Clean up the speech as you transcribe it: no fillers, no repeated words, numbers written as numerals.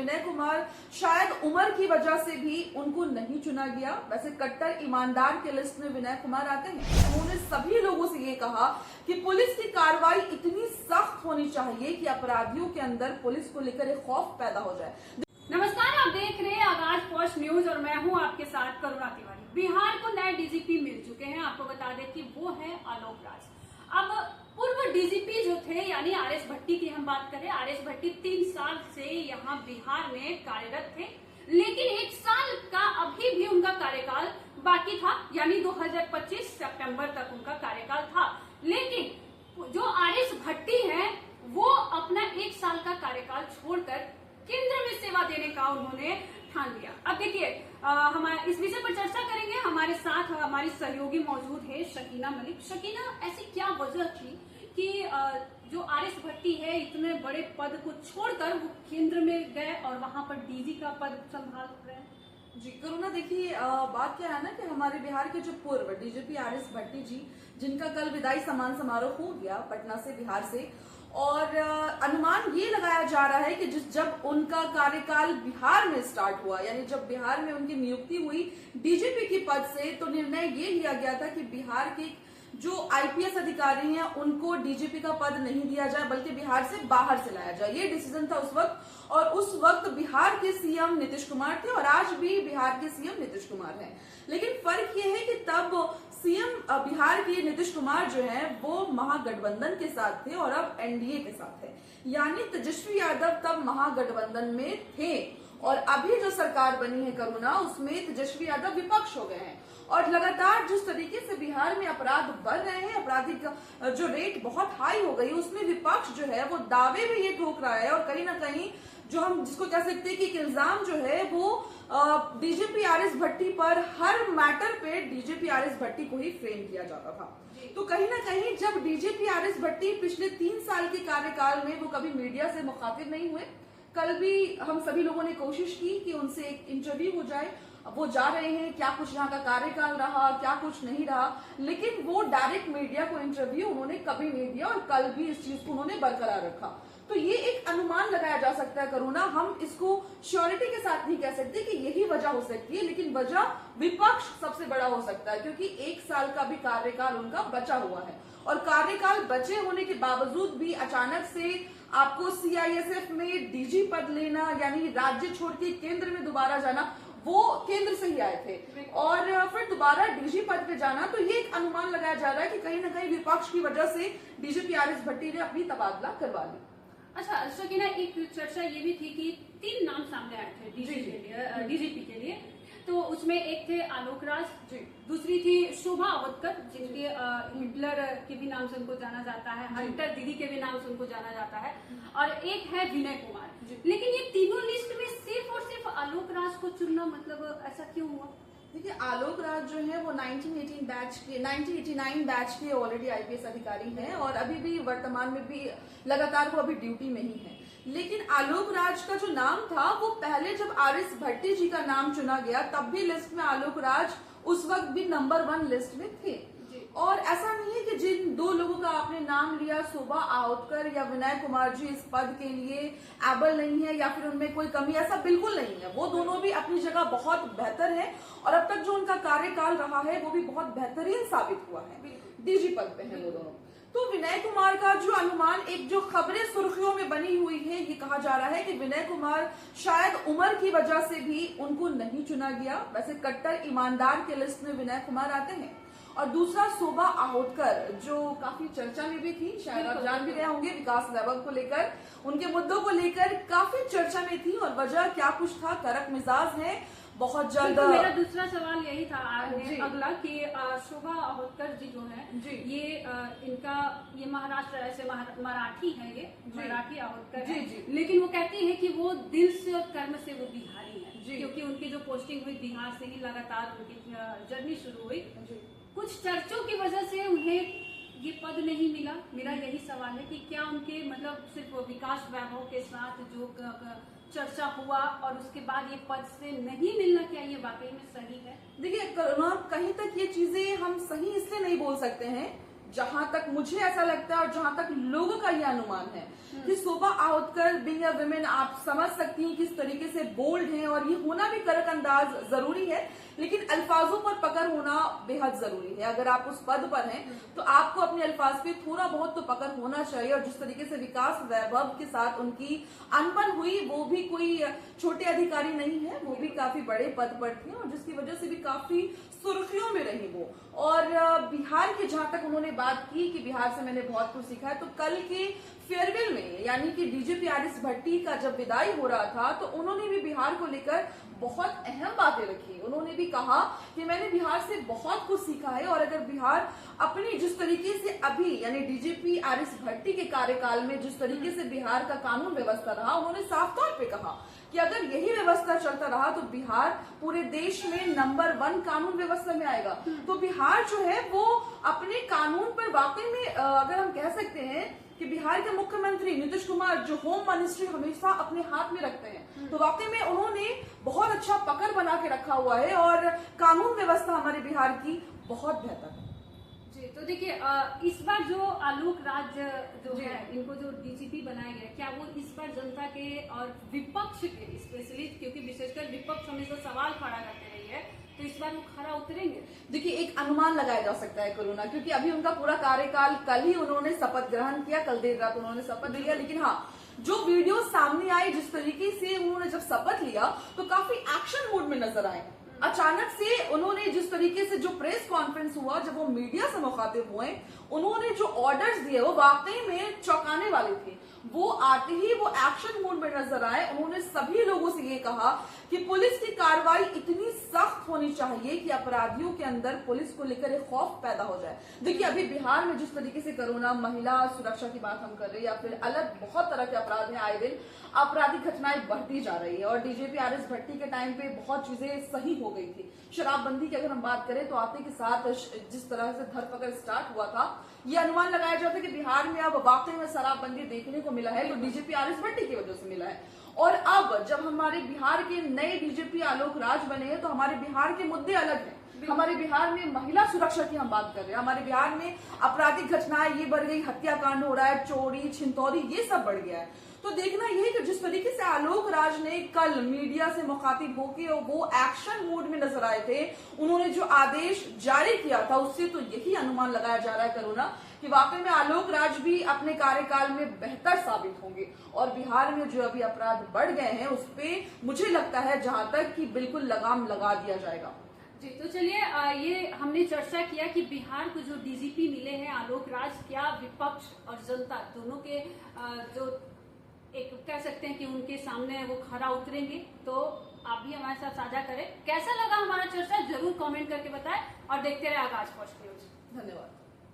विनय कुमार शायद उम्र की वजह से भी उनको नहीं चुना गया। वैसे कट्टर ईमानदार के लिस्ट में विनय कुमार आते हैं। उन्होंने सभी लोगों से ये कहा कि पुलिस की कार्रवाई इतनी सख्त होनी चाहिए कि अपराधियों के अंदर पुलिस को लेकर एक खौफ पैदा हो जाए। नमस्कार, आप देख रहे हैं आगाज फर्स्ट न्यूज और मैं हूं आपके साथ करुणा तिवारी। बिहार को नए डीजीपी मिल चुके हैं। आपको बता दें कि वो है आलोक राज। अब पूर्व डीजीपी जो थे यानी आरएस भट्टी की हम बात करें, आरएस भट्टी 3 साल से यहाँ बिहार में कार्यरत थे, लेकिन 1 साल का अभी भी उनका कार्यकाल बाकी था, यानी 2025 सितंबर तक उनका कार्यकाल था। लेकिन जो आरएस भट्टी हैं वो अपना 1 साल का कार्यकाल छोड़कर केंद्र में सेवा देने का उन्होंने ठान लिया। अब देखिए, हमारे इस विषय पर चर्चा करेंगे। हमारे साथ हमारी सहयोगी मौजूद है शकीना मलिक। शकीना, ऐसी क्या वजह थी कि जो आरएस भट्टी है इतने बड़े पद को छोड़कर वो केंद्र में गए और वहां पर डीजी का पद संभाल रहे हैं? जी करुणा, देखिए बात क्या है ना कि हमारे बिहार के जो पूर्व डीजीपी आरएस भट्टी जी, जिनका कल विदाई सम्मान समारोह हो गया पटना से, बिहार से, और अनुमान ये लगाया जा रहा है कि जब उनका कार्यकाल बिहार में स्टार्ट हुआ, यानी जब बिहार में उनकी नियुक्ति हुई डीजीपी के पद से, तो निर्णय ये लिया गया था कि बिहार के जो आईपीएस अधिकारी हैं उनको डीजीपी का पद नहीं दिया जाए, बल्कि बिहार से बाहर से लाया जाए। ये डिसीजन था उस वक्त, और उस वक्त बिहार के सीएम नीतीश कुमार थे और आज भी बिहार के सीएम नीतीश कुमार हैं। लेकिन फर्क ये है कि तब सीएम बिहार के नीतीश कुमार जो है वो महागठबंधन के साथ थे और अब एनडीए के साथ है, यानी तेजस्वी यादव तब महागठबंधन में थे और अभी जो सरकार बनी है करुणा, उसमें तेजस्वी यादव विपक्ष हो गए हैं। और लगातार जिस तरीके से बिहार में अपराध बढ़ रहे हैं, अपराधी का जो रेट बहुत हाई हो गई, उसमें विपक्ष जो है वो दावे में ये ठोक रहा है और कहीं ना कहीं जो हम जिसको कह सकते हैं कि इल्जाम जो है वो डीजीपी आरएस भट्टी पर, हर मैटर पे डीजीपी आरएस भट्टी को ही फ्रेम किया जाता था। तो कहीं ना कहीं जब डीजीपी आरएस भट्टी पिछले 3 साल के कार्यकाल में वो कभी मीडिया से मुखातिब नहीं हुए, कल भी हम सभी लोगों ने कोशिश की कि उनसे एक इंटरव्यू हो जाए, वो जा रहे हैं, क्या कुछ यहाँ का कार्यकाल रहा, क्या कुछ नहीं रहा, लेकिन वो डायरेक्ट मीडिया को इंटरव्यू उन्होंने कभी नहीं दिया और कल भी इस चीज को उन्होंने बरकरार रखा। तो ये एक अनुमान लगाया जा सकता है करुणा, हम इसको श्योरिटी के साथ नहीं कह सकते कि यही वजह हो सकती है, लेकिन वजह विपक्ष सबसे बड़ा हो सकता है, क्योंकि 1 साल का भी कार्यकाल उनका बचा हुआ है और कार्यकाल बचे होने के बावजूद भी अचानक से आपको सीआईएसएफ में डीजी पद लेना, यानी राज्य छोड़ के केंद्र में दोबारा जाना, वो केंद्र से ही आए थे और फिर दोबारा डीजी पद पे जाना, तो ये एक अनुमान लगाया जा रहा है कि कहीं ना कहीं विपक्ष की वजह से डीजीपी आरएस भट्टी ने अपनी तबादला करवा ली। अच्छा शकीना, एक चर्चा ये भी थी कि 3 नाम सामने आए थे डीजीपी के लिए, तो उसमें एक थे आलोक राज, दूसरी थी शोभा अवधकर, जिनके हिटलर के भी नाम से उनको जाना जाता है, हंटर दीदी के भी नाम से उनको जाना जाता है, और एक है विनय कुमार। लेकिन ये तीनों लिस्ट में सिर्फ और सिर्फ आलोक राज को चुनना, मतलब ऐसा क्यों हुआ? देखिए, आलोक राज जो है वो 1989 बैच के ऑलरेडी आईपीएस अधिकारी हैं और अभी भी वर्तमान में भी लगातार वो अभी ड्यूटी में ही है। लेकिन आलोक राज का जो नाम था वो पहले जब आरएस भट्टी जी का नाम चुना गया तब भी लिस्ट में आलोक राज उस वक्त भी नंबर 1 लिस्ट में थे। और ऐसा नहीं है कि जिन 2 लोगों का आपने नाम लिया, शोभा अवधकर या विनय कुमार जी, इस पद के लिए एबल नहीं है या फिर उनमें कोई कमी, ऐसा बिल्कुल नहीं है। वो दोनों भी अपनी जगह बहुत बेहतर है और अब तक जो उनका कार्यकाल रहा है वो भी बहुत बेहतरीन साबित हुआ है। डीजी पद पे है वो दोनों। तो विनय कुमार का जो अनुमान, एक जो खबरें सुर्खियों में बनी हुई है, ये कहा जा रहा है कि विनय कुमार शायद उम्र की वजह से भी उनको नहीं चुना गया। वैसे कट्टर ईमानदार के लिस्ट में विनय कुमार आते हैं। और दूसरा शोभा अवधकर, जो काफी चर्चा में भी थी, शायद आप जान भी रहे होंगे, विकास वैभव को लेकर, उनके मुद्दों को लेकर काफी चर्चा में थी और वजह क्या कुछ था, कड़क मिजाज है, बहुत जल्द। तो मेरा दूसरा सवाल यही था अगला कि शोभा अवधकर जी जो है ये इनका ये महाराष्ट्र ऐसे मराठी है, ये मराठी अवधकर है, लेकिन वो कहती है कि वो दिल से और कर्म से वो बिहारी है, क्योंकि उनकी जो पोस्टिंग हुई बिहार से ही लगातार उनकी जर्नी शुरू हुई। कुछ चर्चों की वजह से उन्हें ये पद नहीं मिला। मेरा यही सवाल है कि क्या उनके मतलब सिर्फ विकास वैभव के साथ जो चर्चा हुआ और उसके बाद ये पद से नहीं मिलना, क्या ये वाकई में सही है? देखिए करुणा, कहीं तक ये चीजें हम सही इसलिए नहीं बोल सकते हैं, जहां तक मुझे ऐसा लगता है और जहां तक लोगों का ये अनुमान है कि शोभा आहूतकर बीइंग अ वुमेन, आप समझ सकती हैं किस तरीके से बोल्ड हैं, और ये होना भी कड़क अंदाज जरूरी है, लेकिन अल्फाजों पर पकड़ होना बेहद जरूरी है। अगर आप उस पद पर हैं तो आपको अपने अल्फाज पे थोड़ा बहुत तो पकड़ होना चाहिए। और जिस तरीके से विकास वैभव के साथ उनकी अनबन हुई, वो भी कोई छोटे अधिकारी नहीं है, वो भी काफी बड़े पद पर थी और जिसकी वजह से भी काफी सुर्खियों में रही वो। और बिहार की जहां तक उन्होंने बात की कि बिहार से मैंने बहुत कुछ सीखा है, तो कल के फेयरवेल में यानी कि डीजीपी आरएस भट्टी का जब विदाई हो रहा था तो उन्होंने भी बिहार को लेकर बहुत अहम बातें रखी। उन्होंने भी कहा कि मैंने बिहार से बहुत कुछ सीखा है, और अगर बिहार अपनी जिस तरीके से अभी यानी डीजीपी आरएस भट्टी के कार्यकाल में जिस तरीके से बिहार का कानून व्यवस्था रहा, उन्होंने साफ तौर पे कहा कि अगर यही व्यवस्था चलता रहा तो बिहार पूरे देश में नंबर 1 कानून व्यवस्था में आएगा। तो बिहार जो है वो अपने कानून पर वाकई में अगर हम कह सकते हैं कि बिहार के मुख्यमंत्री नीतीश कुमार जो होम मिनिस्ट्री हमेशा अपने हाथ में रखते हैं, तो वाकई में उन्होंने बहुत अच्छा पकड़ बना के रखा हुआ है और कानून व्यवस्था हमारे बिहार की बहुत बेहतर है। जी, तो देखिए इस बार जो आलोक राज जो है, इनको जो डीजीपी बनाया गया, क्या वो इस बार जनता के और विपक्ष के स्पेशली, क्योंकि विशेषकर विपक्ष हमेशा सवाल खड़ा करते रही है, तो इस बार वो खरा उतरेंगे? देखिए, एक अनुमान लगाया जा सकता है कोरोना, क्योंकि अभी उनका पूरा कार्यकाल, कल ही उन्होंने शपथ ग्रहण किया, कल देर रात उन्होंने शपथ लिया, लेकिन हाँ जो वीडियो सामने आई, जिस तरीके से उन्होंने जब शपथ लिया तो काफी एक्शन मोड में नजर आए। अचानक से उन्होंने जिस तरीके से जो प्रेस कॉन्फ्रेंस हुआ, जब वो मीडिया से मुखातिब हुए, उन्होंने जो ऑर्डर्स दिए वो वाकई में चौंकाने वाले थे। वो आते ही वो एक्शन मोड में नजर आए। उन्होंने सभी लोगों से ये कहा कि पुलिस की कार्रवाई इतनी सख्त होनी चाहिए कि अपराधियों के अंदर पुलिस को लेकर एक खौफ पैदा हो जाए। देखिए, अभी बिहार में जिस तरीके से कोरोना, महिला सुरक्षा की बात हम कर रहे हैं या फिर अलग बहुत तरह के अपराध हैं, आए दिन आपराधिक घटनाएं बढ़ती जा रही है। और डीजीपी आरएस भट्टी के टाइम पे बहुत चीजें सही हो गई थी। शराबबंदी की अगर हम बात करें तो आते के साथ जिस तरह से धरपकड़ स्टार्ट हुआ था, ये अनुमान लगाया जाता है कि बिहार में अब वाकई में शराबबंदी देखने को मिला है तो डीजीपी आरएस भट्टी की वजह से मिला है। और अब जब हमारे बिहार के नए डीजीपी आलोक राज बने हैं तो हमारे बिहार के मुद्दे अलग हैं। हमारे बिहार में महिला सुरक्षा की हम बात कर रहे हैं, हमारे बिहार में आपराधिक घटनाएं ये बढ़ गई, हत्याकांड हो रहा है, चोरी छिनतौरी ये सब बढ़ गया है। तो देखना यही कि जिस तरीके से आलोक राज ने कल मीडिया से मुखातिब होकर वो एक्शन मोड में नजर आए थे, उन्होंने जो आदेश जारी किया था, उससे तो यही अनुमान लगाया जा रहा है कोरोना कि वाकई में आलोक राज भी अपने कार्यकाल में बेहतर साबित होंगे। और बिहार में जो अभी अपराध बढ़ गए हैं उस पे मुझे लगता है जहां तक कि बिल्कुल लगाम लगा दिया जाएगा। जी, तो चलिए ये हमने चर्चा किया कि बिहार को जो डीजीपी मिले हैं आलोक राज, क्या विपक्ष और जनता दोनों के जो एक कह सकते हैं कि उनके सामने वो खरा उतरेंगे। तो आप भी हमारे साथ साझा करें, कैसा लगा हमारा चर्चा जरूर कमेंट करके बताएं और देखते रहे आगाज पोस्ट न्यूज। धन्यवाद।